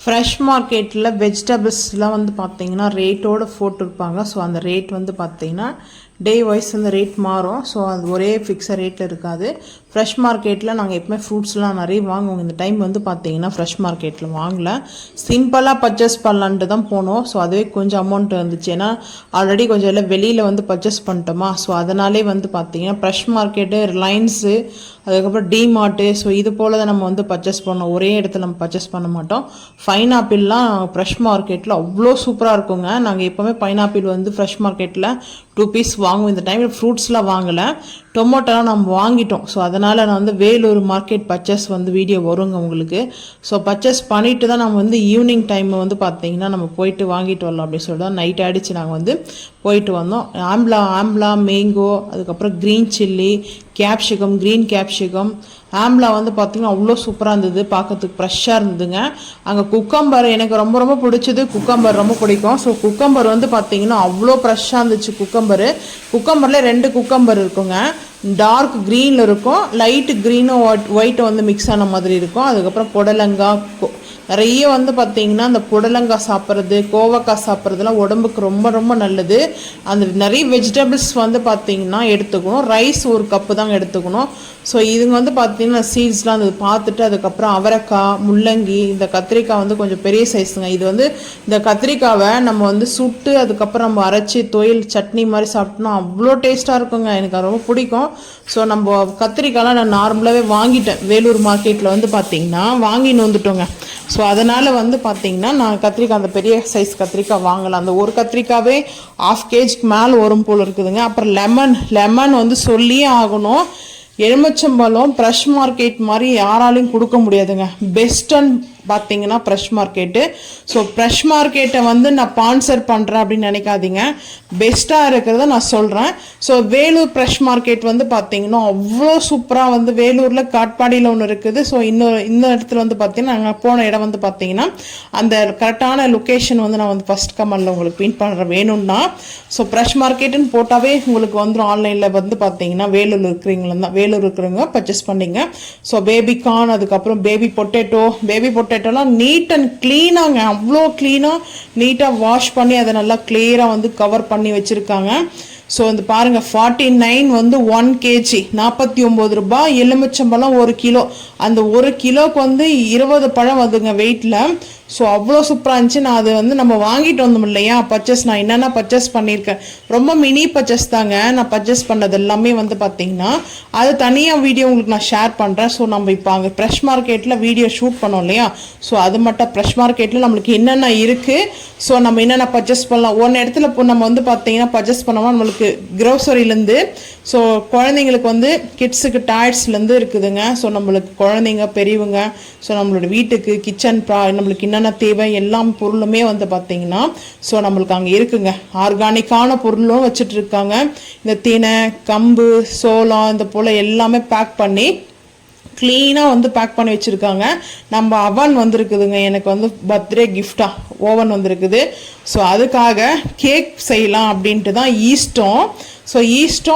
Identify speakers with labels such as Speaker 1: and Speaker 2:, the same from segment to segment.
Speaker 1: Fresh மார்க்கெட்டில் வெஜிடபிள்ஸ்லாம் வந்து பார்த்தீங்கன்னா ரேட்டோடு போட்டிருப்பாங்க. ஸோ அந்த ரேட் வந்து பார்த்தீங்கன்னா டே வைஸ் அந்த ரேட் மாறும். ஸோ அது ஒரே ஃபிக்ஸட் ரேட்டில் இருக்காது. ஃப்ரெஷ் மார்க்கெட்டில் நாங்கள் எப்பவுமே ஃப்ரூட்ஸ்லாம் நிறைய வாங்குவோம். இந்த டைம் வந்து பார்த்தீங்கன்னா ஃப்ரெஷ் மார்க்கெட்டில் வாங்கலை, சிம்பிளாக பர்ச்சேஸ் பண்ணலான்ட்டு தான் போனோம். ஸோ அதுவே கொஞ்சம் அமௌண்ட் வந்துச்சு, ஏன்னா ஆல்ரெடி கொஞ்சம் எல்லாம் வெளியில் வந்து பர்ச்சேஸ் பண்ணிட்டோமா. ஸோ அதனாலே வந்து பார்த்தீங்கன்னா ஃப்ரெஷ் மார்க்கெட்டு, ரிலையன்ஸு, அதுக்கப்புறம் டிமார்ட்டு, ஸோ இது போல் தான் நம்ம வந்து பர்ச்சேஸ் பண்ணோம். ஒரே இடத்துல நம்ம பர்ச்சேஸ் பண்ண மாட்டோம். பைனாப்பிள்லாம் ஃப்ரெஷ் மார்க்கெட்டில் அவ்வளோ சூப்பராக இருக்குங்க. நாங்கள் எப்போவுமே பைனாப்பிள் வந்து ஃப்ரெஷ் மார்க்கெட்டில் 2 பீஸ் வாங்குவோம். இந்த டைமில் ஃப்ரூட்ஸ்லாம் வாங்கலை, டொமேட்டோலாம் நம்ம வாங்கிட்டோம். ஸோ அதனால் நான் வந்து வேலூர் மார்க்கெட் பர்ச்சேஸ் வந்து வீடியோ வருங்க உங்களுக்கு. ஸோ பர்ச்சேஸ் பண்ணிவிட்டு தான் நம்ம வந்து ஈவினிங் டைம் வந்து பார்த்தீங்கன்னா நம்ம போயிட்டு வாங்கிட்டு வரலாம் அப்படின்னு சொல்லிட்டு தான் நைட் ஆகிடுச்சு நாங்கள் வந்து போயிட்டு வந்தோம். ஆம்லா மேங்கோ, அதுக்கப்புறம் green chilli, capsicum, green capsicum, amla வந்து பார்த்திங்கன்னா அவ்வளோ சூப்பராக இருந்தது, பார்க்கறதுக்கு ஃப்ரெஷ்ஷாக இருந்ததுங்க. அங்கே குக்கம்பர் எனக்கு ரொம்ப ரொம்ப பிடிச்சது, குக்கம்பர் ரொம்ப பிடிக்கும். ஸோ குக்கம்பர் வந்து பார்த்திங்கன்னா அவ்வளோ ஃப்ரெஷ்ஷாக இருந்துச்சு. குக்கம்பரில் 2 குக்கம்பர் இருக்குங்க. டார்க் க்ரீனில் இருக்கும், லைட்டு க்ரீனும் ஒயிட்டும் வந்து மிக்ஸ் ஆன மாதிரி இருக்கும். அதுக்கப்புறம் புடலங்காய் நிறைய வந்து பார்த்திங்கன்னா அந்த புடலங்காய் சாப்பிட்றது, கோவக்காய் சாப்பிட்றதுலாம் உடம்புக்கு ரொம்ப ரொம்ப நல்லது. அந்த நிறைய வெஜிடபிள்ஸ் வந்து பார்த்திங்கன்னா எடுத்துக்கணும். ரைஸ் 1 கப்பு தாங்க எடுத்துக்கணும். ஸோ இதுங்க வந்து பார்த்திங்கன்னா சீட்ஸ்லாம் அது பார்த்துட்டு, அதுக்கப்புறம் அவரைக்காய், முள்ளங்கி, இந்த கத்திரிக்காய் வந்து கொஞ்சம் பெரிய சைஸுங்க. இது வந்து இந்த கத்திரிக்காவை நம்ம வந்து சுட்டு அதுக்கப்புறம் நம்ம அரைச்சி தொழில் சட்னி மாதிரி சாப்பிட்டோம்னா அவ்வளோ டேஸ்ட்டாக இருக்குங்க. எனக்கு ரொம்ப பிடிக்கும். ஸோ நம்ம கத்திரிக்காய்லாம் நான் நார்மலாகவே வாங்கிட்டேன். வேலூர் மார்க்கெட்டில் வந்து பார்த்திங்கன்னா வாங்கின்னு வந்துட்டோங்க. ஸோ அதனால் வந்து பார்த்திங்கன்னா நான் கத்திரிக்காய், அந்த பெரிய சைஸ் கத்திரிக்காய் வாங்கலாம். அந்த ஒரு கத்திரிக்காவே 1/2 கேஜிக்கு மேலே வரும் போல் இருக்குதுங்க. அப்புறம் லெமன் வந்து சொல்லியே ஆகணும். எலுமிச்சம்பழம் ஃப்ரெஷ் மார்க்கெட் மாதிரி யாராலையும் கொடுக்க முடியாதுங்க. பெஸ்ட்டுன்னு பார்த்தீங்கன்னா ஃப்ரெஷ் மார்க்கெட்டு. ஸோ ஃப்ரெஷ் மார்க்கெட்டை வந்து நான் ஸ்பான்சர் பண்ணுறேன் அப்படின்னு நினைக்காதீங்க, பெஸ்ட்டாக இருக்கிறத நான் சொல்கிறேன். ஸோ வேலூர் ஃப்ரெஷ் மார்க்கெட் வந்து பார்த்தீங்கன்னா அவ்வளோ சூப்பராக வந்து வேலூரில் காட்பாடியில் ஒன்று இருக்குது. ஸோ இந்த இடத்துல வந்து பார்த்தீங்கன்னா நாங்கள் போன இடம் வந்து பார்த்தீங்கன்னா அந்த கரெக்டான லொக்கேஷன் வந்து நான் வந்து ஃபஸ்ட் கமெண்டில் உங்களுக்கு பின் பண்ணுறேன் வேணும்னா. ஸோ ஃப்ரெஷ் மார்க்கெட்டுன்னு போட்டாவே உங்களுக்கு வந்துடும். ஆன்லைனில் வந்து பார்த்தீங்கன்னா வேலூர் இருக்கிறவங்க பர்ச்சேஸ் பண்ணிங்க. ஸோ பேபிகார்ன், அதுக்கப்புறம் பேபி பொட்டேட்டோலாம் நீட் அண்ட் க்ளீனாங்க, அவ்வளோ க்ளீனாக நீட்டாக வாஷ் பண்ணி அதை நல்லா கிளியராக வந்து கவர் பண்ணி வச்சுருக்காங்க. ஸோ வந்து பாருங்கள், 49 வந்து 1 கேஜி 49 ரூபாய். எலுமிச்சம்பழம் 1 கிலோ, அந்த 1 கிலோக்கு வந்து 20 பழம் வந்துங்க வெயிட்டில். ஸோ அவ்வளோ சூப்பராக இருந்துச்சு. நான் அது வந்து நம்ம வாங்கிட்டு வந்தோம் இல்லையா பர்ச்சேஸ், நான் என்னென்ன பர்ச்சேஸ் பண்ணியிருக்கேன், ரொம்ப மினி பர்ச்சேஸ் தாங்க நான் பர்ச்சேஸ் பண்ணது எல்லாமே வந்து பார்த்திங்கன்னா. அது தனியாக வீடியோ உங்களுக்கு நான் ஷேர் பண்ணுறேன். ஸோ நம்ம இப்போ அங்கே ஃப்ரெஷ் மார்க்கெட்டில் வீடியோ ஷூட் பண்ணோம் இல்லையா. ஸோ அது மட்டும் ஃப்ரெஷ் மார்க்கெட்டில் நம்மளுக்கு என்னென்ன இருக்குது, ஸோ நம்ம என்னென்ன பர்ச்சேஸ் பண்ணலாம். ஒன்று இடத்துல இப்போ நம்ம வந்து பார்த்திங்கன்னா பர்ச்சேஸ் பண்ணோம்னா நம்மளுக்கு க்ரோசரிலேருந்து, ஸோ குழந்தைங்களுக்கு வந்து கிட்ஸுக்கு டாய்ஸ்லேருந்து இருக்குதுங்க. ஸோ நம்மளுக்கு குழந்தைங்க, பெரியவங்க, ஸோ நம்மளோட வீட்டுக்கு கிச்சன் நம்மளுக்கு என்னென்ன தேவை எல்லாம் பொருளுமே வந்து பார்த்தீங்கன்னா ஸோ நம்மளுக்கு அங்கே இருக்குங்க. ஆர்கானிக்கான பொருளும் வச்சுட்டு இருக்காங்க. இந்த தினை, கம்பு, சோளம், இந்த போல் எல்லாமே பேக் பண்ணி க்ளீனாக வந்து பேக் பண்ணி வச்சுருக்காங்க. நம்ம அவன் வந்துருக்குதுங்க, எனக்கு வந்து பர்த்டே கிஃப்டாக ஓவன் வந்துருக்குது. ஸோ அதுக்காக கேக் செய்யலாம் அப்படின்ட்டு தான் ஈஸ்ட்டும்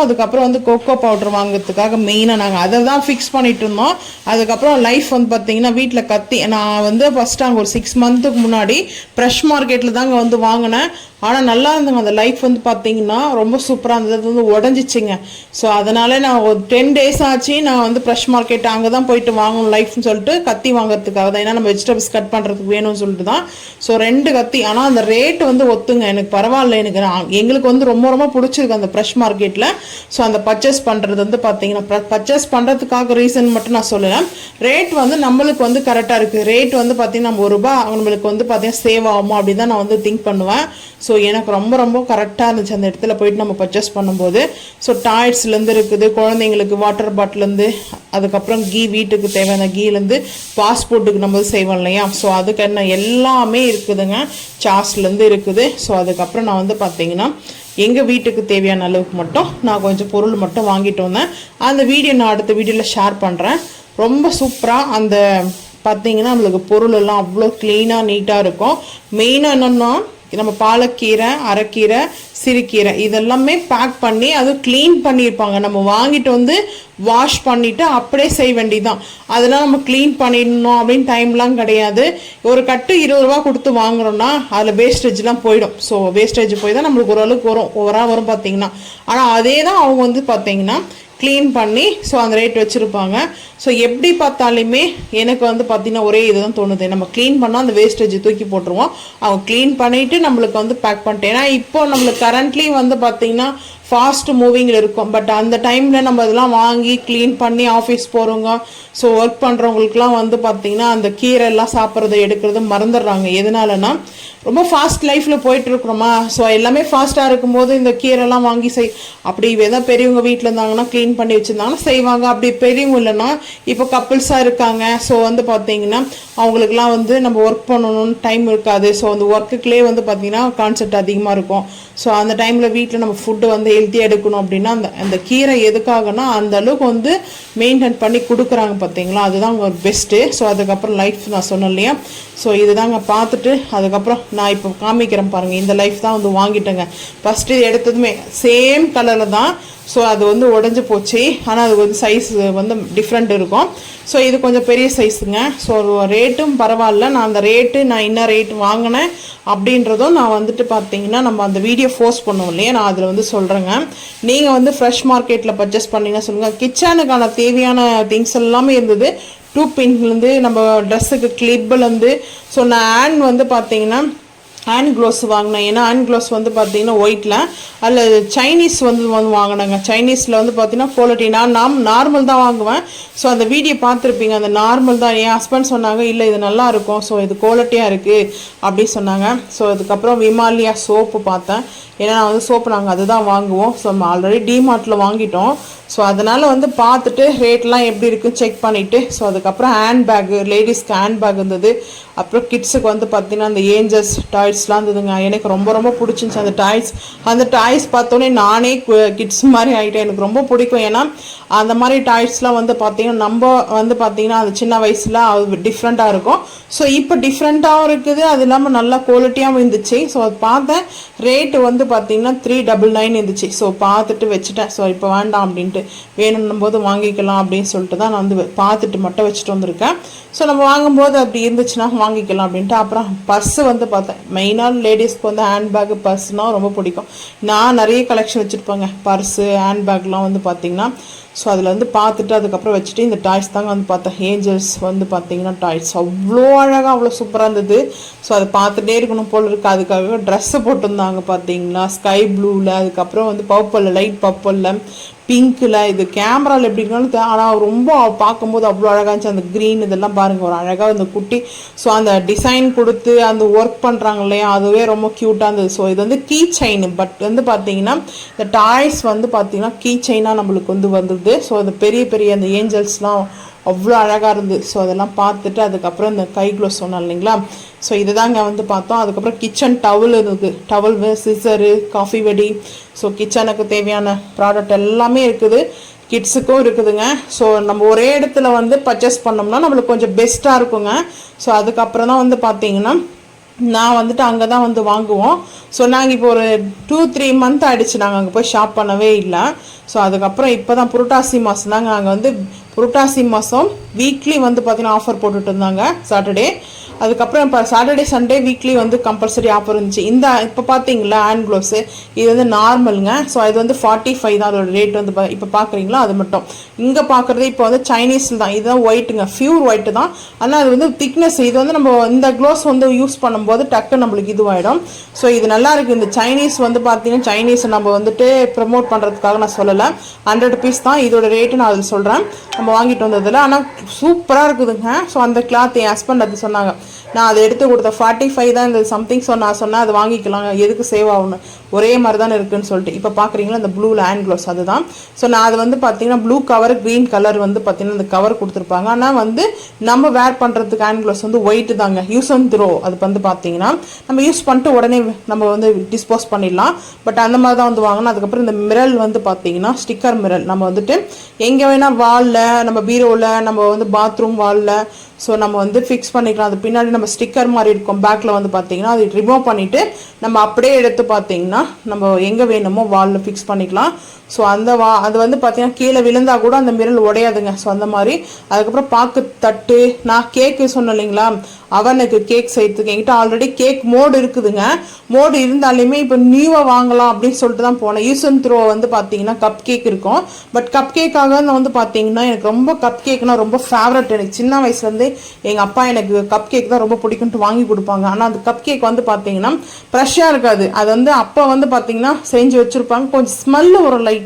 Speaker 1: அதுக்கப்புறம் வந்து கோகோ பவுடர் வாங்குறதுக்காக மெயினாக நாங்கள் அதை தான் ஃபிக்ஸ் பண்ணிட்டு இருந்தோம். அதுக்கப்புறம் லைஃப் வந்து பார்த்தீங்கன்னா வீட்டில் நான் வந்து ஃபஸ்ட்டு அங்கே ஒரு 6 மந்த்துக்கு முன்னாடி ஃப்ரெஷ் மார்க்கெட்டில் தாங்க வந்து வாங்கினேன். ஆனால் நல்லா இருந்துங்க. அந்த லைஃப் வந்து பார்த்தீங்கன்னா ரொம்ப சூப்பராக இருந்தது. அது வந்து உடஞ்சிச்சிங்க. ஸோ அதனால நான் ஒரு 10 days ஆச்சு நான் வந்து ஃப்ரெஷ் மார்க்கெட் அங்கே தான் போயிட்டு வாங்கணும் லைஃப்னு சொல்லிட்டு, கத்தி வாங்குறதுக்காக தான். ஏன்னா நம்ம வெஜிடபிள்ஸ் கட் பண்ணுறதுக்கு வேணும்னு சொல்லிட்டு தான். ஸோ 2 கத்தி. ஆனால் அந்த ரேட் வந்து ஒத்துங்க, எனக்கு பரவாயில்ல. எங்களுக்கு வந்து ரொம்ப ரொம்ப பிடிச்சிருக்கு அந்த ஃப்ரெஷ் மார்க்கெட்டில். ஸோ அந்த பர்ச்சேஸ் பண்ணுறது வந்து பார்த்தீங்கன்னா பர்ச்சேஸ் பண்ணுறதுக்காக ரீசன் மட்டும் நான் சொல்லலாம். ரேட் வந்து நம்மளுக்கு வந்து கரெக்டாக இருக்குது. ரேட் வந்து பார்த்தீங்கன்னா நம்ம ₹1 நம்மளுக்கு வந்து பார்த்தீங்கன்னா சேவ் ஆகுமா அப்படி தான் நான் வந்து திங்க் பண்ணுவேன். ஸோ எனக்கு ரொம்ப ரொம்ப கரெக்டாக இருந்துச்சு அந்த இடத்துல போயிட்டு நம்ம பர்ச்சேஸ் பண்ணும்போது. ஸோ டாய்ஸ்லேருந்து இருக்குது, குழந்தைங்களுக்கு வாட்டர் பாட்டிலேருந்து, அதுக்கப்புறம் வீட்டுக்கு தேவையான கீலேருந்து பாஸ்போர்ட்டுக்கு நம்ம செய்வோம் இல்லையா. ஸோ அதுக்கு என்ன எல்லாமே இருக்குதுங்க. சாஸ்லேருந்து இருக்குது. ஸோ அதுக்கப்புறம் நான் வந்து பார்த்தீங்கன்னா எங்கள் வீட்டுக்கு தேவையான அளவுக்கு மட்டும் நான் கொஞ்சம் பொருள் மட்டும் வாங்கிட்டு வந்தேன். அந்த வீடியோ நான் அடுத்த வீடியோவில் ஷேர் பண்ணுறேன். ரொம்ப சூப்பராக அந்த பார்த்தீங்கன்னா நம்மளுக்கு பொருள் எல்லாம் அவ்வளோ க்ளீனாக நீட்டாக இருக்கும். மெயினாக என்னென்னா நம்ம பாலக்கீரை, அரைக்கீரை, சிறுகீரை இதெல்லாமே பேக் பண்ணி அது க்ளீன் பண்ணியிருப்பாங்க. நம்ம வாங்கிட்டு வந்து வாஷ் பண்ணிவிட்டு அப்படியே செய்ய வேண்டியதுதான். அதெல்லாம் நம்ம க்ளீன் பண்ணிடணும் அப்படின்னு டைம்லாம் கிடையாது. ஒரு கட்டு 20 ரூபா கொடுத்து வாங்குறோம்னா அதில் வேஸ்டேஜ்லாம் போயிடும். ஸோ வேஸ்டேஜ் போய் தான் நம்மளுக்கு ஓரளவுக்கு வரும் பார்த்தீங்கன்னா. ஆனால் அதே தான் அவங்க வந்து பார்த்தீங்கன்னா க்ளீன் பண்ணி ஸோ அந்த ரேட் வச்சுருப்பாங்க. ஸோ எப்படி பார்த்தாலுமே எனக்கு வந்து பார்த்திங்கன்னா ஒரே இதுதான் தோணுது, நம்ம க்ளீன் பண்ணால் அந்த வேஸ்டேஜ் தூக்கி போட்டுருவோம். அவங்க க்ளீன் பண்ணிவிட்டு நம்மளுக்கு வந்து பேக் பண்ணிட்டு, ஏன்னா இப்போ நம்மளுக்கு கரண்ட்லி வந்து பார்த்திங்கன்னா ஃபாஸ்ட் மூவிங்கில் இருக்கும். பட் அந்த டைமில் நம்ம இதெல்லாம் வாங்கி க்ளீன் பண்ணி ஆஃபீஸ் போகிறவங்க ஸோ ஒர்க் பண்ணுறவங்களுக்குலாம் வந்து பார்த்திங்கன்னா அந்த கீரை எல்லாம் சாப்பிட்றது எடுக்கிறது மறந்துடுறாங்க. எதனாலனா ரொம்ப ஃபாஸ்ட் லைஃப்பில் போயிட்டுருக்குறோமா. ஸோ எல்லாமே ஃபாஸ்ட்டாக இருக்கும்போது இந்த கீரைலாம் வாங்கி அப்படி எதாவது பெரியவங்க வீட்டில் இருந்தாங்கன்னா க்ளீன் பண்ணி வச்சுருந்தாங்கன்னா செய்வாங்க. அப்படி பெரியவங்க இல்லைன்னா இப்போ கப்புள்ஸாக இருக்காங்க. ஸோ வந்து பார்த்தீங்கன்னா அவங்களுக்குலாம் வந்து நம்ம ஒர்க் பண்ணணும்னு டைம் இருக்காது. ஸோ அந்த ஒர்க்குக்குள்ளே வந்து பார்த்திங்கன்னா கான்செப்ட் அதிகமாக இருக்கும். ஸோ அந்த டைமில் வீட்டில் நம்ம ஃபுட்டு வந்து ஹெல்த்தியாக எடுக்கணும் அப்படின்னா அந்த கீரை எதுக்காகனா அந்த அளவுக்கு வந்து மெயின்டைன் பண்ணி கொடுக்குறாங்க பார்த்தீங்களா, அதுதான் ஒரு பெஸ்ட்டு. ஸோ அதுக்கப்புறம் லைஃப் நான் சொன்னேன் இல்லையா, ஸோ இதுதாங்க பார்த்துட்டு அதுக்கப்புறம் நான் இப்போ காமிக்கிறேன் பாருங்கள். இந்த லைஃப் தான் வந்து வாங்கிட்டேங்க. ஃபஸ்ட்டு இது எடுத்ததுமே சேம் கலரில் தான். ஸோ அது வந்து உடஞ்சி போச்சு. ஆனால் அது வந்து சைஸ் வந்து டிஃப்ரெண்ட் இருக்கும். ஸோ இது கொஞ்சம் பெரிய சைஸுங்க. ஸோ ரேட்டும் பரவாயில்ல. நான் அந்த ரேட்டு நான் என்ன ரேட் வாங்கினேன் அப்படின்றதும் நான் வந்துட்டு பார்த்தீங்கன்னா நம்ம அந்த வீடியோ போஸ்ட் பண்ணுவோம் இல்லையா, நான் அதில் வந்து சொல்கிறேங்க. நீங்கள் வந்து ஃப்ரெஷ் மார்க்கெட்டில் பர்ச்சேஸ் பண்ணிங்கன்னா சொல்லுங்கள். கிச்சனுக்கான தேவையான திங்ஸ் எல்லாமே இருந்தது. 2 பின்லேருந்து நம்ம ட்ரெஸ்ஸுக்கு கிளிப்லேருந்து. ஸோ நான் ஹேண்ட் வந்து பார்த்தீங்கன்னா ஹேண்ட் க்ளோஸ் வாங்கினேன். ஏன்னா ஹேண்ட் க்ளோஸ் வந்து பார்த்தீங்கன்னா ஒயிட்டில் அதில் சைனீஸ் வந்து வாங்கினாங்க. சைனீஸில் வந்து பார்த்தீங்கன்னா குவாலிட்டி நான் நார்மல் தான் வாங்குவேன். ஸோ அந்த வீடியோ பார்த்துருப்பீங்க, அந்த நார்மல் தான். என் ஹஸ்பண்ட் சொன்னாங்க இல்லை இது நல்லா இருக்கும், ஸோ இது குவாலிட்டியாக இருக்குது அப்படி சொன்னாங்க. ஸோ அதுக்கப்புறம் விமாலியா சோப்பு பார்த்தேன். ஏன்னா நான் வந்து சோப்பு நாங்கள் அதுதான் வாங்குவோம். ஸோ நம்ம ஆல்ரெடி டிமார்ட்டில் வாங்கிட்டோம். ஸோ அதனால் வந்து பார்த்துட்டு ரேட்லாம் எப்படி இருக்குன்னு செக் பண்ணிவிட்டு ஸோ அதுக்கப்புறம் ஹேண்ட் பேக்கு, லேடிஸ்க்கு ஹேண்ட் பேக் இருந்தது. அப்புறம் கிட்ஸுக்கு வந்து பார்த்திங்கன்னா அந்த ஏஞ்சல்ஸ் டாய்ஸ்லாம் இருந்ததுங்க. எனக்கு ரொம்ப ரொம்ப பிடிச்சிருந்துச்சி அந்த டாய்ஸ் பார்த்தோன்னே நானே கிட்ஸ் மாதிரி ஆகிட்டேன். எனக்கு ரொம்ப பிடிக்கும். ஏன்னா அந்த மாதிரி டாய்ஸ்லாம் வந்து பார்த்திங்கன்னா நம்ம வந்து பார்த்திங்கன்னா அது சின்ன வயசில் அது டிஃப்ரெண்ட்டாக இருக்கும். ஸோ இப்போ டிஃப்ரெண்ட்டாகவும் இருக்குது, அது இல்லாமல் நல்லா குவாலிட்டியாகவும் இருந்துச்சு. ஸோ அது பார்த்தேன். ரேட்டு வந்து பார்த்திங்கன்னா 399 இருந்துச்சு. ஸோ பார்த்துட்டு வச்சுட்டேன். ஸோ இப்போ வேண்டாம் அப்படின்ட்டு, வேணும்னும் போது வாங்கிக்கலாம் அப்படின்னு சொல்லிட்டு தான் நான் வந்து பார்த்துட்டு மட்டும் வச்சுட்டு வந்திருக்கேன். ஸோ நம்ம வாங்கும்போது அப்படி இருந்துச்சுன்னா வாங்கிக்கலாம் அப்படின்ட்டு. அப்புறம் பர்ஸு வந்து பார்த்தேன். மெயினாக லேடிஸ்க்கு வந்து ஹேண்ட்பேக்கு பர்ஸ்னால் ரொம்ப பிடிக்கும். நான் நிறைய கலெக்ஷன் வச்சுருப்பேங்க பர்ஸு ஹேண்ட்பேக்லாம் வந்து பார்த்திங்கன்னா. ஸோ அதில் வந்து பார்த்துட்டு அதுக்கப்புறம் வச்சுட்டு இந்த டாய்ஸ் தாங்க வந்து பார்த்தேன். ஏஞ்சல்ஸ் வந்து பார்த்திங்கன்னா டாய்ஸ் அவ்வளோ அழகாக அவ்வளோ சூப்பராக இருந்தது. ஸோ அதை பார்த்துட்டே இருக்கணும் போல் இருக்குது. அதுக்காக ட்ரெஸ்ஸு போட்டிருந்தாங்க பார்த்தீங்கன்னா ஸ்கை ப்ளூவில், அதுக்கப்புறம் வந்து பர்பிளில், லைட் பர்பிளில், பிங்க்கில். இது கேமராவில் எப்படி இருக்கணும் ஆனால் ரொம்ப பார்க்கும்போது அவ்வளோ அழகாக இருந்துச்சு. அந்த க்ரீன் இதெல்லாம் பாருங்கள் ஒரு அழகாக இந்த குட்டி. ஸோ அந்த டிசைன் கொடுத்து அந்த ஒர்க் பண்ணுறாங்க இல்லையா, அதுவே ரொம்ப க்யூட்டாக இருந்தது. ஸோ இது வந்து கீ செயின். பட் வந்து பார்த்தீங்கன்னா இந்த டாய்ஸ் வந்து பார்த்தீங்கன்னா கீ செயினாக நம்மளுக்கு வந்து வந்துடுது. ஸோ அந்த பெரிய பெரிய அந்த ஏஞ்சல்ஸ்லாம் அவ்வளோ அழகாக இருந்தது. ஸோ அதெல்லாம் பார்த்துட்டு அதுக்கப்புறம் இந்த கை க்ளோஸ் சொன்னோம் இல்லைங்களா, ஸோ இதுதாங்க வந்து பார்த்தோம். அதுக்கப்புறம் கிச்சன் டவல் இருக்குது. டவல், சிசரு, காஃபி வெடி. ஸோ கிச்சனுக்கு தேவையான ப்ராடக்ட் எல்லாமே இருக்குது. கிட்ஸுக்கும் இருக்குதுங்க. ஸோ நம்ம ஒரே இடத்துல வந்து பர்ச்சேஸ் பண்ணோம்னா நம்மளுக்கு கொஞ்சம் பெஸ்ட்டாக இருக்குங்க. ஸோ அதுக்கப்புறம் தான் வந்து பார்த்தீங்கன்னா நான் வந்துட்டு அங்கே தான் வந்து வாங்குவோம். ஸோ நாங்கள் இப்போ ஒரு 2-3 மந்த் ஆகிடுச்சு நாங்கள் அங்கே போய் ஷாப் பண்ணவே இல்லை. ஸோ அதுக்கப்புறம் இப்போ தான் புரட்டாசி மாதம் தாங்க நாங்கள் வந்து புரட்டாசி மாதம் வீக்லி வந்து பார்த்திங்கன்னா ஆஃபர் போட்டுட்டு இருந்தாங்க சாட்டர்டே. அதுக்கப்புறம் இப்போ சாட்டர்டே சண்டே வீக்லி வந்து கம்பல்சரி ஆஃபர் இருந்துச்சு. இந்த இப்போ பார்த்தீங்களா ஹேண்ட் க்ளோஸு, இது வந்து நார்மலுங்க. ஸோ இது வந்து 45 தான் அதோட ரேட் வந்து. இப்போ பார்க்குறீங்களா அது மட்டும். இங்கே பார்க்குறது இப்போ வந்து சைனீஸில் தான். இதுதான் ஒயிட்டுங்க, ப்யூர் ஒயிட்டு தான். ஆனால் அது வந்து திக்னஸ். இது வந்து நம்ம இந்த க்ளோஸ் வந்து யூஸ் பண்ணும்போது டக்கு நம்மளுக்கு இதுவாகிடும். ஸோ இது நல்லா இருக்குது. இந்த சைனீஸ் வந்து பார்த்தீங்கன்னா சைனீஸை நம்ம வந்துட்டு ப்ரமோட் பண்ணுறதுக்காக நான் சொல்லலை. 100 பீஸ் தான் இதோட ரேட்டு. நான் அதில் சொல்கிறேன் நம்ம வாங்கிட்டு வந்ததில். ஆனால் சூப்பராக இருக்குதுங்க. ஸோ அந்த கிளாத் என் ஹஸ்பண்ட் அது சொன்னாங்க. நான் அதை எடுத்து கொடுத்த 45 தான் இந்த சம்திங். ஸோ நான் சொன்னேன் அது வாங்கிக்கலாம், எதுக்கு சேவ் ஆகணும், ஒரே மாதிரி தானே இருக்குதுன்னு சொல்லிட்டு. இப்போ பார்க்குறீங்களா இந்த ப்ளூவில் ஹேண்ட் க்ளோஸ் அதுதான். ஸோ நான் அது வந்து பார்த்தீங்கன்னா ப்ளூ கவர், க்ரீன் கலர் வந்து பார்த்தீங்கன்னா இந்த கவர் கொடுத்துருப்பாங்க. ஆனால் வந்து நம்ம வேர் பண்ணுறதுக்கு ஹேண்ட் க்ளோஸ் வந்து ஒயிட்டு தாங்க. Use and throw. அது வந்து பார்த்தீங்கன்னா நம்ம யூஸ் பண்ணிட்டு உடனே நம்ம வந்து டிஸ்போஸ் பண்ணிடலாம். பட் அந்த மாதிரி தான் வந்து வாங்கணும். அதுக்கப்புறம் இந்த மிரல் வந்து பார்த்தீங்கன்னா ஸ்டிக்கர் மிரல். நம்ம வந்துட்டு எங்கே வேணால் வாலில், நம்ம பீரோவில், நம்ம வந்து பாத்ரூம் வாலில் ஸோ நம்ம வந்து ஃபிக்ஸ் பண்ணிக்கலாம். அது பின்னாடி நம்ம ஸ்டிக்கர் மாதிரி இருக்கும். பேக்கில் வந்து பார்த்தீங்கன்னா அது ரிமூவ் பண்ணிவிட்டு நம்ம அப்படியே எடுத்து பார்த்தீங்கன்னா நம்ம எங்கே வேணுமோ வாலில் ஃபிக்ஸ் பண்ணிக்கலாம். ஸோ அது வந்து பார்த்தீங்கன்னா கீழே விழுந்தா கூட அந்த மிரல் உடையாதுங்க. ஸோ அந்த மாதிரி. அதுக்கப்புறம் பாக்கு தட்டு, நான் கேக்கு சொன்னேன் இல்லைங்களா, அவனுக்கு கேக் செய்யறதுக்கு என்கிட்ட ஆல்ரெடி கேக் மோடு இருக்குதுங்க. மோடு இருந்தாலுமே இப்போ நியூவாக வாங்கலாம் அப்படின்னு சொல்லிட்டு தான் போனேன். யூஸ் அண்ட் த்ரோ வந்து பார்த்தீங்கன்னா கப் கேக் இருக்கும். பட் கப் கேக்காக வந்து பார்த்தீங்கன்னா எனக்கு ரொம்ப கப் கேக்னா ரொம்ப ஃபேவரட். எனக்கு சின்ன வயசுலேருந்தே எங்கள் அப்பா எனக்கு கப் கேக் தான் ரொம்ப பிடிக்கும்ட்டு வாங்கி கொடுப்பாங்க. ஆனால் அந்த கப் கேக் வந்து பார்த்தீங்கன்னா ஃப்ரெஷ்ஷாக இருக்காது. அது வந்து அப்போ வந்து பார்த்தீங்கன்னா செஞ்சு வச்சுருப்பாங்க, கொஞ்சம் ஸ்மெல்லு வரும் லைட்டாக.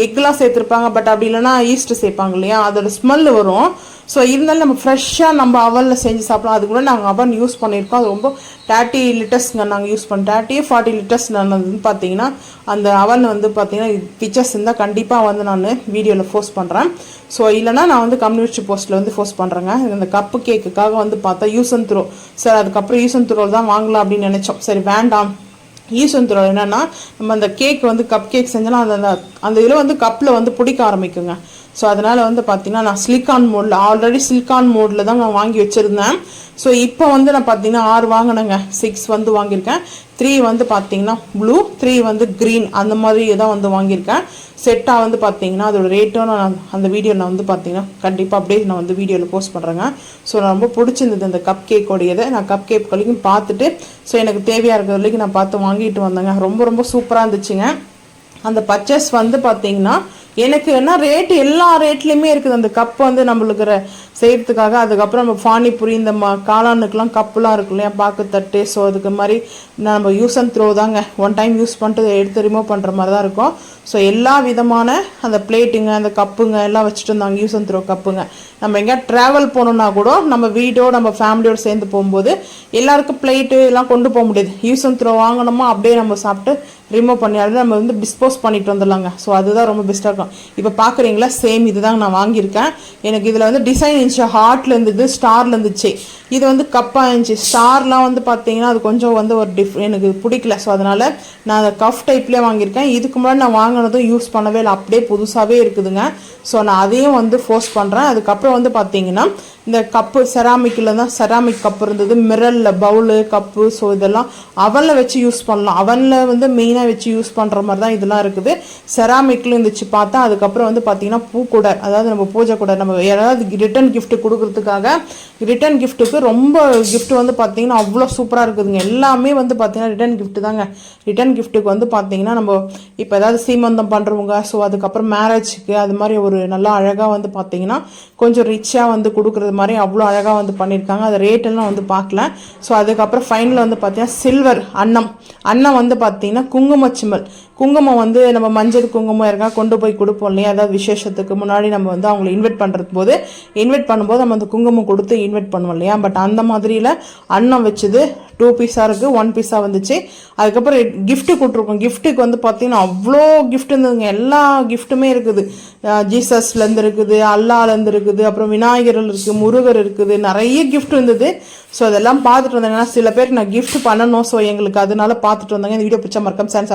Speaker 1: எக்லாம் சேர்த்துருப்பாங்க, பட் அப்படி இல்லைன்னா ஈஸ்ட் சேர்ப்பாங்க இல்லையா, அதோட ஸ்மெல்லு வரும். ஸோ இருந்தாலும் நம்ம ஃப்ரெஷ்ஷாக நம்ம அவனில் செஞ்சு சாப்பிடலாம். அதுக்கு கூட நாங்கள் அவன் யூஸ் பண்ணியிருக்கோம். அது ரொம்ப 30 லிட்டர்ஸ்ங்க நாங்கள் யூஸ் பண்ணோம். 30-40 லிட்டர்ஸ் நான் வந்து பார்த்தீங்கன்னா அந்த அவன் வந்து பார்த்தீங்கன்னா பிக்சர்ஸ் இருந்தால் கண்டிப்பாக வந்து நான் வீடியோவில் போஸ்ட் பண்ணுறேன். ஸோ இல்லைனா நான் வந்து கம்யூனிட்டி போஸ்ட்டில் வந்து போஸ்ட் பண்ணுறேங்க. இந்த கப்பு கேக்குக்காக வந்து பார்த்தா யூஸ் அண்ட் த்ரோ சார், அதுக்கப்புறம் யூஸ் அண்ட் த்ரோ தான் வாங்கலாம் அப்படின்னு நினச்சோம். சரி வேண்டாம், யூஸ் அண்ட் த்ரோ என்னன்னா நம்ம அந்த கேக் வந்து கப் கேக் செஞ்சோன்னா அந்த இதில் வந்து கப்பில் வந்து பிடிக்க ஆரம்பிக்குங்க. ஸோ அதனால் வந்து பார்த்தீங்கன்னா நான் சிலிக்கான் மோடில் ஆல்ரெடி சிலிக்கான் மோடில் தான் நான் வாங்கி வச்சுருந்தேன். ஸோ இப்போ வந்து நான் பார்த்தீங்கன்னா 6 வாங்கினேங்க. 6 வந்து வாங்கியிருக்கேன். 3 வந்து பார்த்தீங்கன்னா ப்ளூ, 3 வந்து க்ரீன், அந்த மாதிரி தான் வந்து வாங்கியிருக்கேன். செட்டாக வந்து பார்த்தீங்கன்னா அதோட ரேட்டும் நான் அந்த வீடியோவில் வந்து பார்த்தீங்கன்னா கண்டிப்பாக அப்படியே நான் வந்து வீடியோவில் போஸ்ட் பண்ணுறேங்க. ஸோ நான் ரொம்ப பிடிச்சிருந்தது அந்த கப் கேக்கோடையதை. நான் கப் கேக் வரைக்கும் பார்த்துட்டு ஸோ எனக்கு தேவையாக இருக்கிற வரைக்கும் நான் பார்த்து வாங்கிட்டு வந்தேங்க. ரொம்ப ரொம்ப சூப்பராக இருந்துச்சுங்க. அந்த பர்ச்சேஸ் வந்து பார்த்தீங்கன்னா எனக்கு என்ன ரேட்டு எல்லா ரேட்லேயுமே இருக்குது. அந்த கப் வந்து நம்மளுக்கு செய்கிறதுக்காக. அதுக்கப்புறம் நம்ம பானிபூரி இந்த காளானுக்கெலாம் கப்புலாம் இருக்கு இல்லையா, பாக்கு தட்டு. ஸோ அதுக்கு மாதிரி நம்ம யூஸ் அண்ட் த்ரோ தாங்க, ஒன் டைம் யூஸ் பண்ணிட்டு எடுத்து ரிமூவ் பண்ணுற மாதிரி தான் இருக்கும். ஸோ எல்லா விதமான அந்த பிளேட்டுங்க, அந்த கப்புங்க எல்லாம் வச்சுட்டு இருந்தாங்க. யூஸ் அண்ட் த்ரோ கப்புங்க. நம்ம எங்கேயா ட்ராவல் போகணுன்னா கூட நம்ம வீடோடு நம்ம ஃபேமிலியோடு சேர்ந்து போகும்போது எல்லாருக்கும் பிளேட்டு எல்லாம் கொண்டு போக முடியாது. யூஸ் அண்ட் த்ரோ வாங்கணுமா அப்படியே நம்ம சாப்பிட்டு ரிமூவ் பண்ணியாவது நம்ம வந்து டிஸ்போஸ் பண்ணிட்டு வந்துடலாங்க. ஸோ அதுதான் ரொம்ப பெஸ்ட்டாக இருக்கும். இப்போ பார்க்குறீங்களா, சேம் இதுதாங்க நான் வாங்கியிருக்கேன். எனக்கு இதில் வந்து டிசைன் இருந்துச்சு, ஹார்ட்டில் இருந்தது, ஸ்டாரில் இருந்துச்சு. இது வந்து கப்பாக இருந்துச்சு. ஸ்டார்லாம் வந்து பார்த்தீங்கன்னா அது கொஞ்சம் வந்து ஒரு எனக்கு பிடிக்கல. ஸோ அதனால் நான் அதை கஃப் டைப்லேயே வாங்கியிருக்கேன். இதுக்கு முன்னாடி நான் வாங்கினதும் யூஸ் பண்ணவே இல்லை, அப்படியே புதுசாகவே இருக்குதுங்க. ஸோ நான் அதையும் வந்து ஃபோர்ஸ் பண்ணுறேன். அதுக்கப்புறம் வந்து பார்த்தீங்கன்னா இந்த கப்பு செராமிக்கில் தான் செராமிக் கப்பு இருந்தது, மிரரில் பவுலு கப்பு. ஸோ இதெல்லாம் அவனில் வச்சு யூஸ் பண்ணலாம். அவனில் வந்து மெயினாக வச்சு யூஸ் பண்ணுற மாதிரி தான் இதெல்லாம் இருக்குது. செராமிக்ல இருந்துச்சு பார்த்தா. அதுக்கப்புறம் வந்து பார்த்தீங்கன்னா பூக்கூடை, அதாவது நம்ம பூஜை கூட நம்ம யாராவது ரிட்டன் கிஃப்ட் கொடுக்கறதுக்காக ரிட்டன் கிஃப்ட்டுக்கு ரொம்ப கிஃப்ட் வந்து பார்த்தீங்கன்னா அவ்வளோ சூப்பராக இருக்குதுங்க. எல்லாமே வந்து பார்த்தீங்கன்னா ரிட்டன் கிஃப்ட் தாங்க. ரிட்டன் கிஃப்ட்டுக்கு வந்து பார்த்தீங்கன்னா நம்ம இப்போ ஏதாவது சீமந்தம் பண்ணுறவங்க, ஸோ அதுக்கப்புறம் மேரேஜுக்கு அது மாதிரி ஒரு நல்லா அழகாக வந்து பார்த்தீங்கன்னா கொஞ்சம் ரிச்சாக வந்து கொடுக்குறது மாதிரி அவ்வளோ அழகாக வந்து பண்ணியிருக்காங்க. அது ரேட்டெல்லாம் வந்து பார்க்கல. ஸோ அதுக்கப்புறம் ஃபைனலில் வந்து பார்த்தீங்கன்னா சில்வர் அன்னம் வந்து பார்த்தீங்கன்னா குங்குமச்சிமல். குங்குமம் வந்து நம்ம மஞ்சள் குங்குமம் யாருக்கா கொண்டு போய் கொடுப்போம் இல்லையா, அதாவது விசேஷத்துக்கு முன்னாடி நம்ம வந்து அவங்களை இன்வைட் பண்ணும்போது நம்ம அந்த குங்குமம் கொடுத்து இன்வைட் பண்ணுவோம் இல்லையா. பட் அந்த மாதிரியில் அன்னம் வச்சுது 2 பீஸாக இருக்குது, 1 பீஸாக வந்துச்சு. அதுக்கப்புறம் கிஃப்ட்டு கொடுத்துருக்கோம். கிஃப்ட்டுக்கு வந்து பார்த்தீங்கன்னா அவ்வளோ கிஃப்ட் இருந்ததுங்க. எல்லா கிஃப்ட்டுமே இருக்குது. ஜீசஸ்லேருந்து இருக்குது, அல்லாலேருந்து இருக்குது, அப்புறம் விநாயகர் இருக்குது, முருகர் இருக்குது, நிறைய கிஃப்ட் இருந்தது. ஸோ அதெல்லாம் பார்த்துட்டு வந்தாங்கன்னா சில பேருக்கு நான் கிஃப்ட் பண்ணணும். ஸோ எங்களுக்கு அதனால பார்த்துட்டு வந்தாங்க. இந்த வீடியோ பிடிச்சா மறக்காம